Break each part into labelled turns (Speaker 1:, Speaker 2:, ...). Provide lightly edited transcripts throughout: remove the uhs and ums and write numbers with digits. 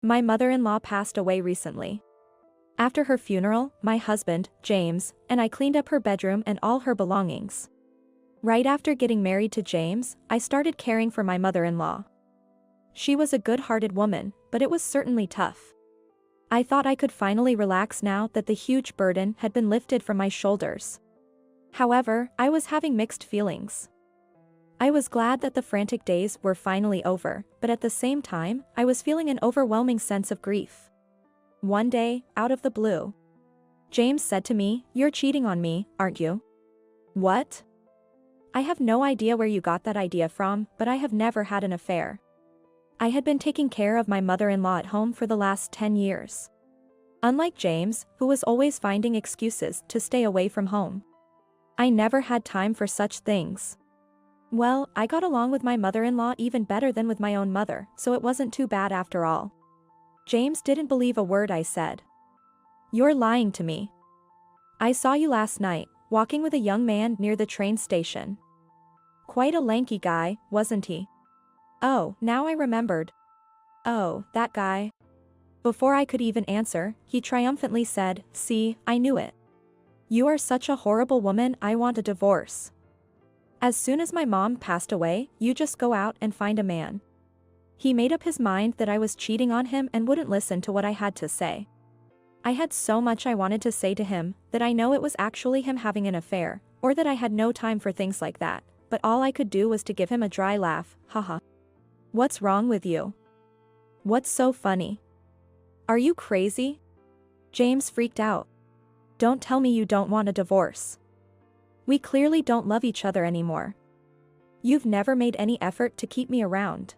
Speaker 1: My mother-in-law passed away recently. After her funeral, my husband, James, and I cleaned up her bedroom and all her belongings. Right after getting married to James, I started caring for my mother-in-law. She was a good-hearted woman, but it was certainly tough. I thought I could finally relax now that the huge burden had been lifted from my shoulders. However, I was having mixed feelings. I was glad that the frantic days were finally over, but at the same time, I was feeling an overwhelming sense of grief. One day, out of the blue, James said to me, "You're cheating on me, aren't you?" What? I have no idea where you got that idea from, but I have never had an affair. I had been taking care of my mother-in-law at home for the last 10 years. Unlike James, who was always finding excuses to stay away from home, I never had time for such things. Well, I got along with my mother-in-law even better than with my own mother, so it wasn't too bad after all. James didn't believe a word I said. "You're lying to me. I saw you last night, walking with a young man near the train station. Quite a lanky guy, wasn't he?" "Oh, now I remembered. Oh, that guy." Before I could even answer, he triumphantly said, "See, I knew it. You are such a horrible woman, I want a divorce. As soon as my mom passed away, you just go out and find a man." He made up his mind that I was cheating on him and wouldn't listen to what I had to say. I had so much I wanted to say to him, that I know it was actually him having an affair, or that I had no time for things like that, but all I could do was to give him a dry laugh, haha. "What's wrong with you? What's so funny? Are you crazy?" James freaked out. "Don't tell me you don't want a divorce. We clearly don't love each other anymore. You've never made any effort to keep me around.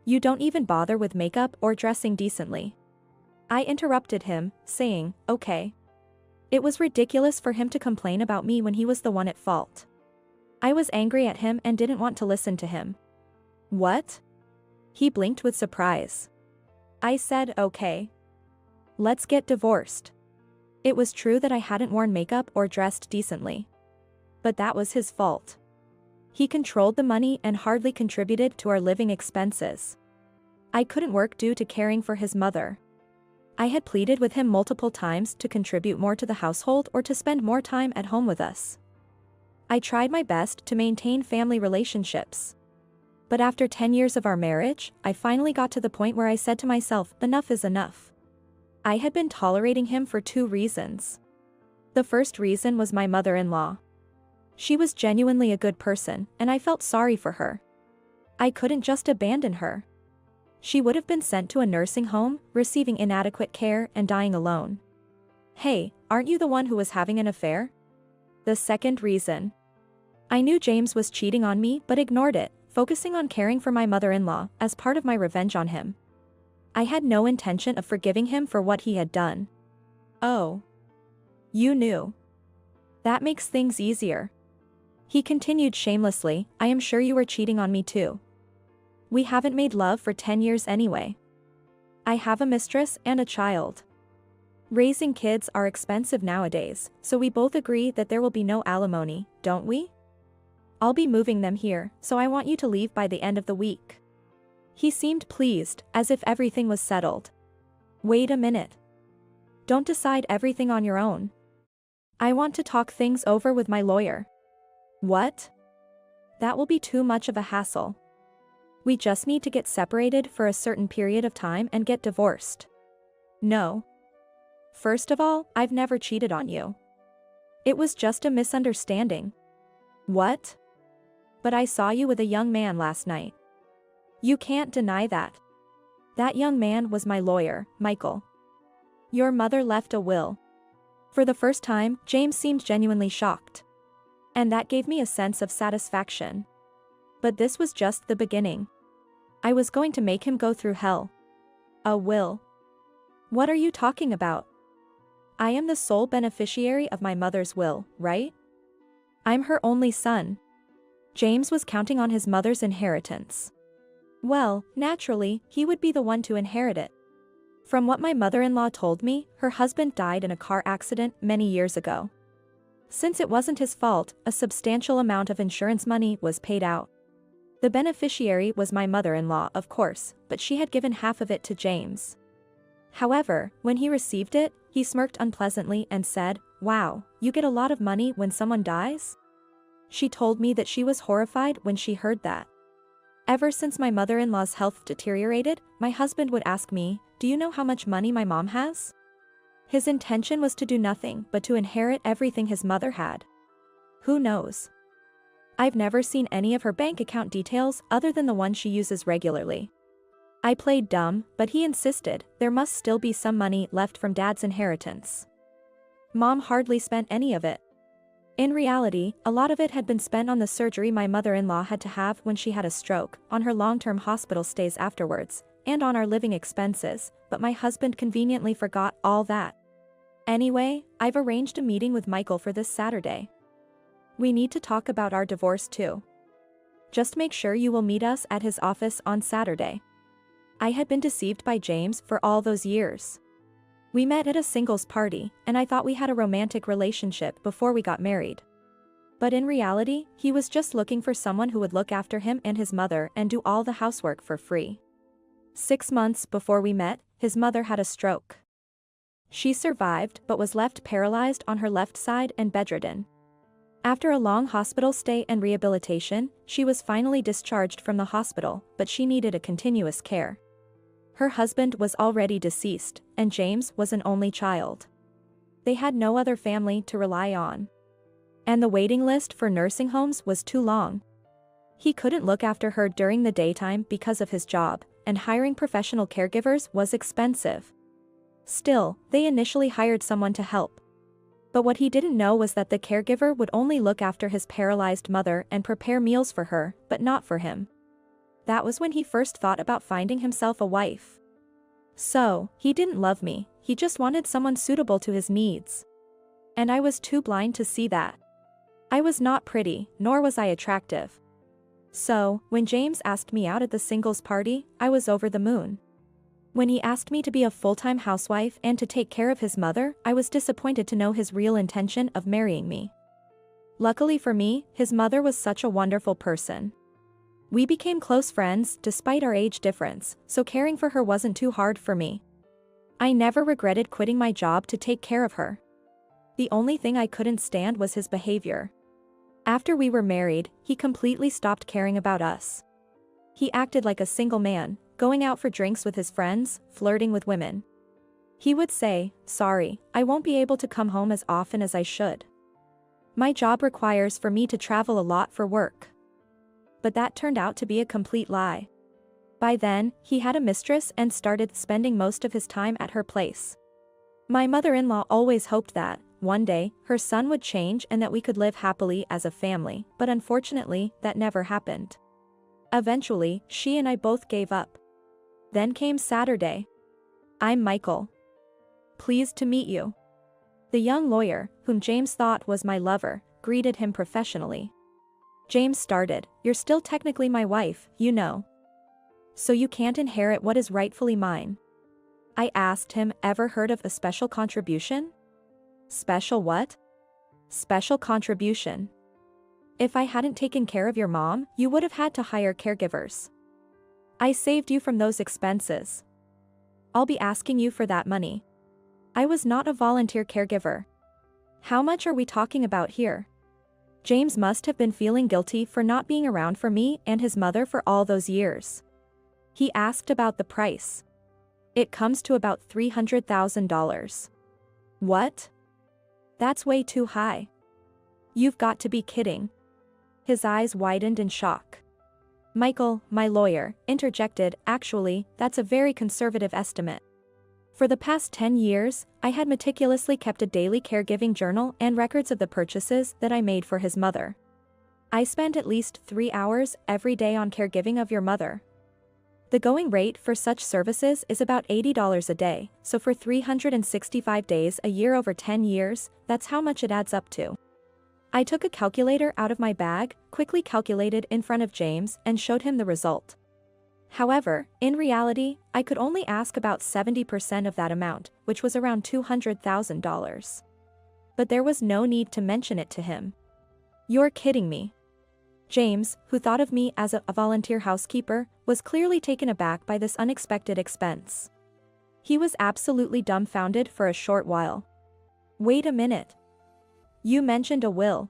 Speaker 1: You don't even bother with makeup or dressing decently." I interrupted him, saying, "Okay." It was ridiculous for him to complain about me when he was the one at fault. I was angry at him and didn't want to listen to him. "What?" He blinked with surprise. I said, "Okay. Let's get divorced." It was true that I hadn't worn makeup or dressed decently. But that was his fault. He controlled the money and hardly contributed to our living expenses. I couldn't work due to caring for his mother. I had pleaded with him multiple times to contribute more to the household or to spend more time at home with us. I tried my best to maintain family relationships. But after 10 years of our marriage, I finally got to the point where I said to myself, enough is enough. I had been tolerating him for 2 reasons. The first reason was my mother-in-law. She was genuinely a good person, and I felt sorry for her. I couldn't just abandon her. She would have been sent to a nursing home, receiving inadequate care and dying alone. Hey, aren't you the one who was having an affair? The second reason. I knew James was cheating on me but ignored it, focusing on caring for my mother-in-law as part of my revenge on him. I had no intention of forgiving him for what he had done. "Oh. You knew. That makes things easier." He continued shamelessly, "I am sure you were cheating on me too. We haven't made love for 10 years anyway. I have a mistress and a child. Raising kids are expensive nowadays, so we both agree that there will be no alimony, don't we? I'll be moving them here, so I want you to leave by the end of the week." He seemed pleased, as if everything was settled. "Wait a minute. Don't decide everything on your own. I want to talk things over with my lawyer." "What?" "That will be too much of a hassle. We just need to get separated for a certain period of time and get divorced." "No. First of all, I've never cheated on you. It was just a misunderstanding." "What?" "But I saw you with a young man last night. You can't deny that. That young man was my lawyer, Michael. Your mother left a will." For the first time, James seemed genuinely shocked. And that gave me a sense of satisfaction. But this was just the beginning. I was going to make him go through hell. "A will? What are you talking about? I am the sole beneficiary of my mother's will, right? I'm her only son." James was counting on his mother's inheritance. Well, naturally, he would be the one to inherit it. From what my mother-in-law told me, her husband died in a car accident many years ago. Since it wasn't his fault, a substantial amount of insurance money was paid out. The beneficiary was my mother-in-law, of course, but she had given half of it to James. However, when he received it, he smirked unpleasantly and said, "Wow, you get a lot of money when someone dies?" She told me that she was horrified when she heard that. Ever since my mother-in-law's health deteriorated, my husband would ask me, "Do you know how much money my mom has?" His intention was to do nothing but to inherit everything his mother had. Who knows? I've never seen any of her bank account details other than the one she uses regularly. I played dumb, but he insisted there must still be some money left from Dad's inheritance. Mom hardly spent any of it. In reality, a lot of it had been spent on the surgery my mother-in-law had to have when she had a stroke, on her long-term hospital stays afterwards, and on our living expenses, but my husband conveniently forgot all that. Anyway, I've arranged a meeting with Michael for this Saturday. We need to talk about our divorce too. Just make sure you will meet us at his office on Saturday. I had been deceived by James for all those years. We met at a singles party, and I thought we had a romantic relationship before we got married. But in reality, he was just looking for someone who would look after him and his mother and do all the housework for free. 6 months before we met, his mother had a stroke. She survived but was left paralyzed on her left side and bedridden. After a long hospital stay and rehabilitation, she was finally discharged from the hospital, but she needed a continuous care. Her husband was already deceased, and James was an only child. They had no other family to rely on. And the waiting list for nursing homes was too long. He couldn't look after her during the daytime because of his job, and hiring professional caregivers was expensive. Still, they initially hired someone to help. But what he didn't know was that the caregiver would only look after his paralyzed mother and prepare meals for her, but not for him. That was when he first thought about finding himself a wife. So, he didn't love me, he just wanted someone suitable to his needs. And I was too blind to see that. I was not pretty, nor was I attractive. So, when James asked me out at the singles party, I was over the moon. When he asked me to be a full-time housewife and to take care of his mother, I was disappointed to know his real intention of marrying me. Luckily for me, his mother was such a wonderful person. We became close friends despite our age difference, so caring for her wasn't too hard for me. I never regretted quitting my job to take care of her. The only thing I couldn't stand was his behavior. After we were married, he completely stopped caring about us. He acted like a single man, going out for drinks with his friends, flirting with women. He would say, "Sorry, I won't be able to come home as often as I should. My job requires for me to travel a lot for work." But that turned out to be a complete lie. By then, he had a mistress and started spending most of his time at her place. My mother-in-law always hoped that, one day, her son would change and that we could live happily as a family, but unfortunately, that never happened. Eventually, she and I both gave up. Then came Saturday. "I'm Michael. Pleased to meet you." The young lawyer, whom James thought was my lover, greeted him professionally. James started, "You're still technically my wife, you know. So you can't inherit what is rightfully mine." I asked him, "Ever heard of a special contribution?" "Special what?" "Special contribution. If I hadn't taken care of your mom, you would have had to hire caregivers. I saved you from those expenses. I'll be asking you for that money. I was not a volunteer caregiver. How much are we talking about here?" James must have been feeling guilty for not being around for me and his mother for all those years. He asked about the price. "It comes to about $300,000. "What? That's way too high. You've got to be kidding." His eyes widened in shock. Michael, my lawyer, interjected, "Actually, that's a very conservative estimate. For the past 10 years, I had meticulously kept a daily caregiving journal and records of the purchases that I made for his mother. I spent at least 3 hours every day on caregiving of your mother. The going rate for such services is about $80 a day, so for 365 days a year over 10 years, that's how much it adds up to." I took a calculator out of my bag, quickly calculated in front of James, and showed him the result. However, in reality, I could only ask about 70% of that amount, which was around $200,000. But there was no need to mention it to him. "You're kidding me." James, who thought of me as a volunteer housekeeper, was clearly taken aback by this unexpected expense. He was absolutely dumbfounded for a short while. "Wait a minute. You mentioned a will."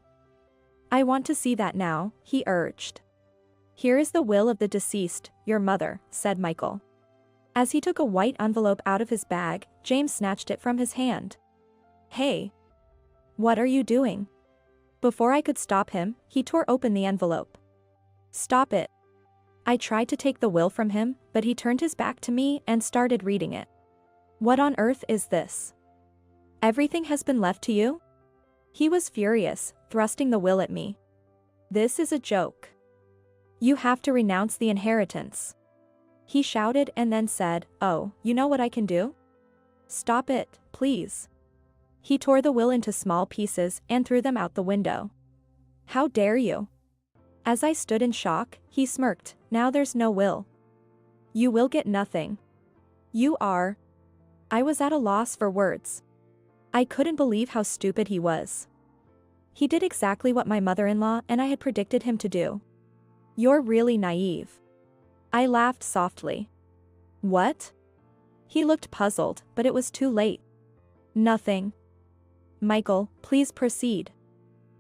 Speaker 1: "I want to see that now," he urged. "Here is the will of the deceased, your mother," said Michael. As he took a white envelope out of his bag, James snatched it from his hand. "Hey! What are you doing?" Before I could stop him, he tore open the envelope. "Stop it." I tried to take the will from him, but he turned his back to me and started reading it. "What on earth is this? Everything has been left to you?" He was furious, thrusting the will at me. "This is a joke. You have to renounce the inheritance," he shouted and then said, "Oh, you know what I can do? Stop it, please." He tore the will into small pieces and threw them out the window. "How dare you?" As I stood in shock, he smirked, "Now there's no will. You will get nothing. You are..." I was at a loss for words. I couldn't believe how stupid he was. He did exactly what my mother-in-law and I had predicted him to do. "You're really naive." I laughed softly. "What?" He looked puzzled, but it was too late. "Nothing." "Michael, please proceed."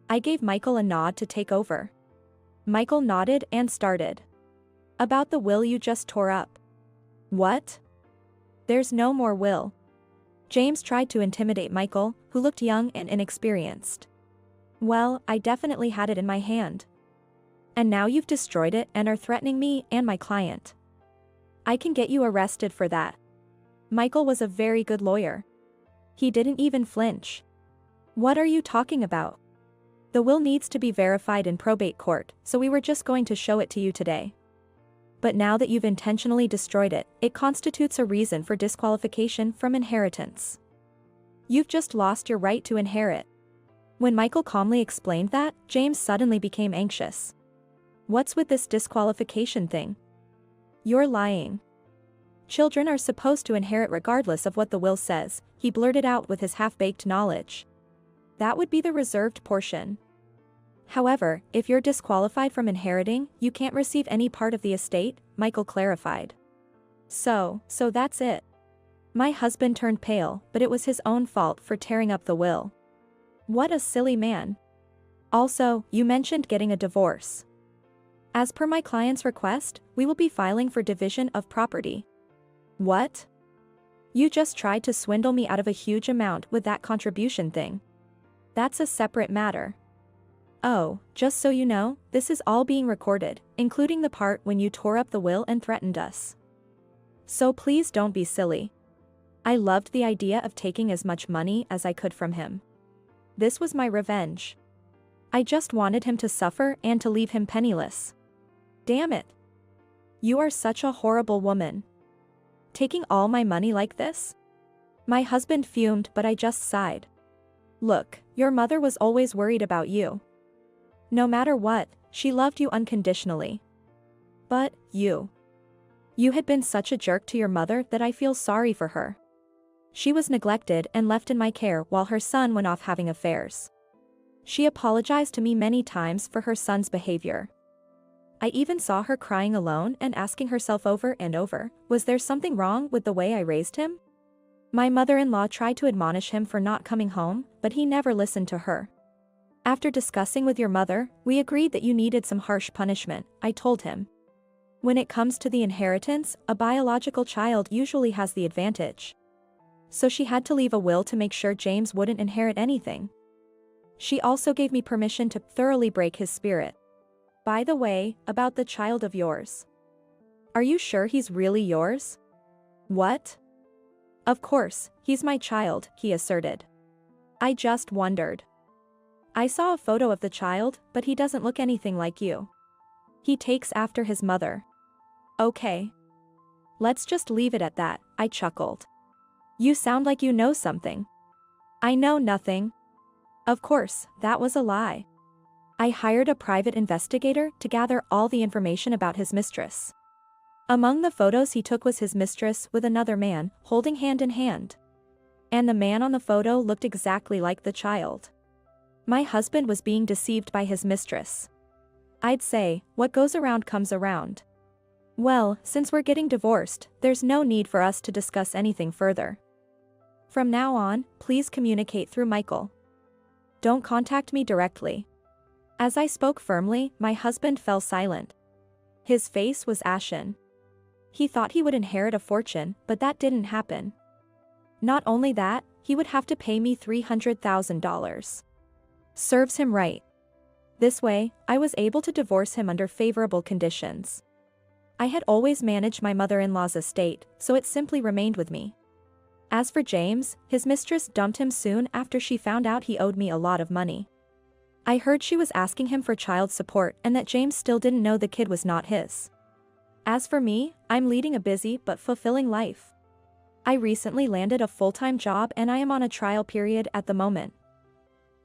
Speaker 1: I gave Michael a nod to take over. Michael nodded and started. "About the will you just tore up." "What?" "There's no more will." James tried to intimidate Michael, who looked young and inexperienced. "Well, I definitely had it in my hand. And now you've destroyed it and are threatening me and my client. I can get you arrested for that." Michael was a very good lawyer. He didn't even flinch. "What are you talking about? The will needs to be verified in probate court, so we were just going to show it to you today. But now that you've intentionally destroyed it, it constitutes a reason for disqualification from inheritance. You've just lost your right to inherit." When Michael calmly explained that, James suddenly became anxious. "What's with this disqualification thing? You're lying. Children are supposed to inherit regardless of what the will says," he blurted out with his half-baked knowledge. "That would be the reserved portion. However, if you're disqualified from inheriting, you can't receive any part of the estate," Michael clarified. So that's it." My husband turned pale, but it was his own fault for tearing up the will. What a silly man. "Also, you mentioned getting a divorce. As per my client's request, we will be filing for division of property." "What? You just tried to swindle me out of a huge amount with that contribution thing. That's a separate matter. Oh, just so you know, this is all being recorded, including the part when you tore up the will and threatened us. So please don't be silly." I loved the idea of taking as much money as I could from him. This was my revenge. I just wanted him to suffer and to leave him penniless. Damn it. You are such a horrible woman. Taking all my money like this? My husband fumed, but I just sighed. "Look, your mother was always worried about you. No matter what, she loved you unconditionally. But, you had been such a jerk to your mother that I feel sorry for her. She was neglected and left in my care while her son went off having affairs. She apologized to me many times for her son's behavior. I even saw her crying alone and asking herself over and over, was there something wrong with the way I raised him? My mother-in-law tried to admonish him for not coming home, but he never listened to her. After discussing with your mother, we agreed that you needed some harsh punishment," I told him. "When it comes to the inheritance, a biological child usually has the advantage. So she had to leave a will to make sure James wouldn't inherit anything. She also gave me permission to thoroughly break his spirit. By the way, about the child of yours. Are you sure he's really yours?" "What?" "Of course, he's my child," he asserted. I just wondered. "I saw a photo of the child, but he doesn't look anything like you. He takes after his mother." "Okay. Let's just leave it at that," I chuckled. "You sound like you know something." "I know nothing." Of course, that was a lie. I hired a private investigator to gather all the information about his mistress. Among the photos he took was his mistress with another man, holding hand in hand. And the man on the photo looked exactly like the child. My husband was being deceived by his mistress. I'd say, what goes around comes around. Well, since we're getting divorced, there's no need for us to discuss anything further. From now on, please communicate through Michael. Don't contact me directly. As I spoke firmly, my husband fell silent. His face was ashen. He thought he would inherit a fortune, but that didn't happen. Not only that, he would have to pay me $300,000. Serves him right. This way, I was able to divorce him under favorable conditions. I had always managed my mother-in-law's estate, so it simply remained with me. As for James, his mistress dumped him soon after she found out he owed me a lot of money. I heard she was asking him for child support and that James still didn't know the kid was not his. As for me, I'm leading a busy but fulfilling life. I recently landed a full-time job and I am on a trial period at the moment.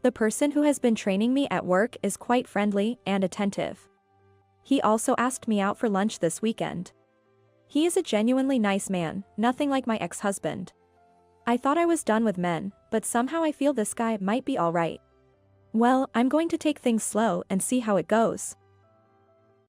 Speaker 1: The person who has been training me at work is quite friendly and attentive. He also asked me out for lunch this weekend. He is a genuinely nice man, nothing like my ex-husband. I thought I was done with men, but somehow I feel this guy might be alright. Well, I'm going to take things slow and see how it goes.